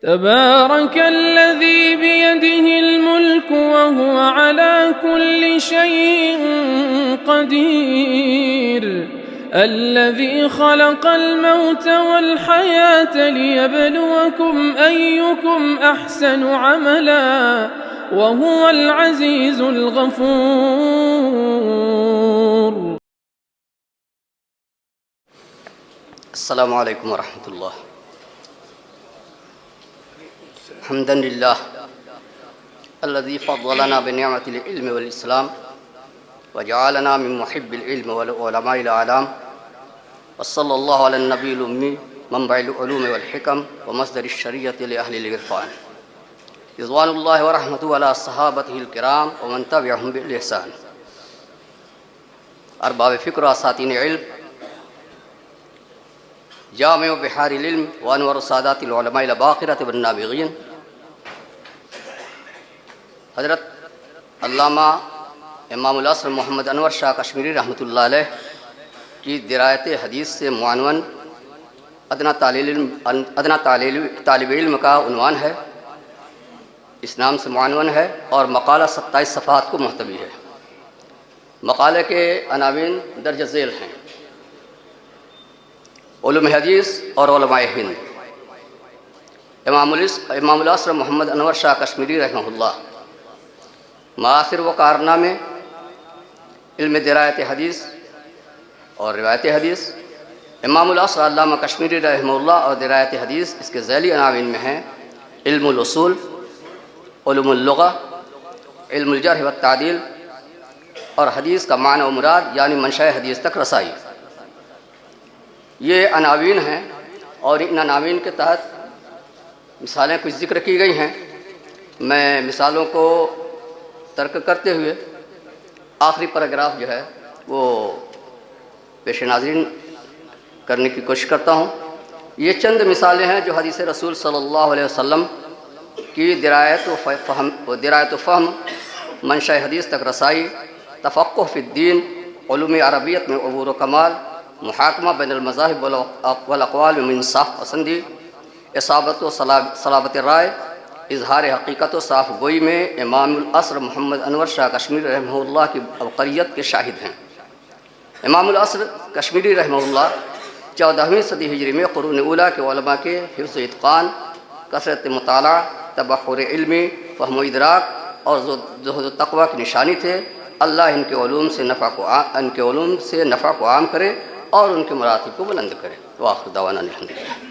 تبارك الذي بيده الملك وهو على كل شيء قدير الذي خلق الموت والحياة ليبلوكم أيكم أحسن عملا وهو العزيز الغفور. السلام عليكم ورحمة الله. حمدا لله الذي فضلنا بنعمة العلم والإسلام وجعلنا من محب العلم والعلماء الأعلام، وصلى الله على النبي الأمي منبع العلوم والحكم ومصدر الشريعة لأهل العرفان، رضوان الله ورحمته على صحابته الكرام ومن تبعهم بالإحسان. أرباب فکر و اساتین علم، جامع بحار العلم وانور سادات العلماء الباقرة والنابغین، حضرت علامہ امام العصر محمد انور شاہ کشمیری رحمۃ اللہ علیہ کی درایت حدیث سے معنون ادنا طالب علم کا عنوان ہے، اس نام سے معنون ہے اور مقالہ 27 صفحات کو محتوی ہے۔ مقالے کے عناوین درج ذیل ہیں: علوم حدیث اور علماء ہند، امام العصر محمد انور شاہ کشمیری رحمہ اللہ، مآثر و کارنامے، علم درایت حدیث اور روایت حدیث۔ امام العصر علامہ کشمیری رحمہ اللہ اور درایت حدیث اس کے ذیلی عناوین میں ہیں: علم الاصول، علوم اللغہ، علم الجرح والتعدیل، اور حدیث کا معنی و مراد یعنی منشأ حدیث تک رسائی۔ یہ عناوین ہیں اور ان عناوین کے تحت مثالیں کچھ ذکر کی گئی ہیں۔ میں مثالوں کو ترک کرتے ہوئے آخری پیراگراف جو ہے وہ پیش ناظرین کرنے کی کوشش کرتا ہوں۔ یہ چند مثالیں ہیں جو حدیث رسول صلی اللہ علیہ وسلم کی درایت و فہم، منشأ حدیث تک رسائی، تفقہ فی الدین، علوم عربیت میں عبور و کمال، محاکمہ بین المذاہب والاقوال میں انصاف پسندی، اصابت و صلابت رائے، اظہار حقیقت و صاف گوئی میں امام العصر محمد انور شاہ کشمیری رحمہ اللہ کی عبقریت کے شاہد ہیں۔ امام العصر کشمیری رحمہ اللہ 14ویں صدی ہجری میں قرون اولیٰ کے علماء کے حفظ و اتقان، کثرت مطالعہ، تبحر علمی، فہم و ادراک اور زہد و تقوی کی نشانی تھے۔ اللہ ان کے علوم سے نفع کو عام کرے اور ان کے مراتب کو بلند کرے۔ وآخر دعوانا الحمدللہ۔